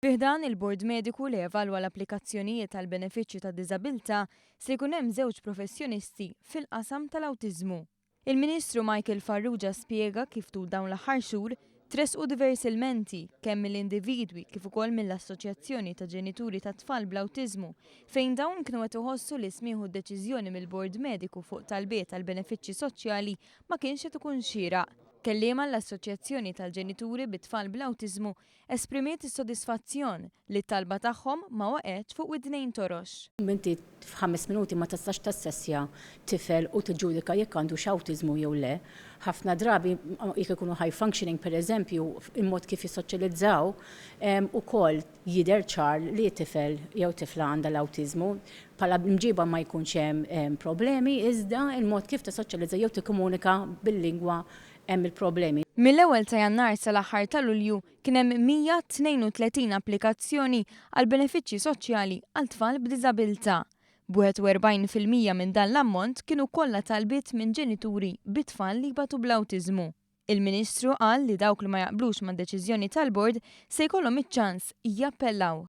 Fih dan il-Bord Mediku li evalwa l-applikazzjonijiet tal-benefiċċji tad-diżabilità se jkun hemm żewġ professjonisti fil-qasam tal-awtiżmu. Il-Ministru Michael Farrugia spjega kif tul dawn l-aħħar xhur tresqu diversi ilmenti kemm mill-individwi kif ukoll mill-assoċjazzjoni ta' ġenituri ta' tfal bl-awtiżmu fejn dawn kienu qed iħossu li smieħu d-deċiżjoni mill-Bord Mediku fuq talbiet tal-benefiċċji soċjali ma kienx qed ikun xieraq. Kelliema l-Assoċjazzjoni tal-Ġenituri bit-tfal bl-Awtiżmu esprimiet is-sodisfazzjon li t-talba tagħhom ma waqgħetx fuq widnejn torox. Inti f'5 minuti ma tistax tassessja tifel u tiġġudika jekk għandux awtiżmu jew le. Ħafna drabi jekk ikunu high functioning pereżempju il-mod kif jissoċjalizzaw ukoll jidher ċar li tifel jew tifla għandha l-awtiżmu bħala mġiba ma jkunx hemm problemi iżda il-mod kif tissoċjalizza jew tikkomunika bil-lingwa hemm il-problemi. Mill-ewwel ta' Jannar sal-aħħar ta' Lulju kien hemm 132 applikazzjoni għal benefiċċji soċjali għal tfal b'diżabilità. b'41% minn dan l-ammont kienu kollha talbiet minn ġenituri bit-tfal li jbatu bl-awtiżmu. Il-Ministru qal li dawk li ma jaqblux mad-deċiżjoni tal-Bord se jkollhom iċ-ċans jappellaw.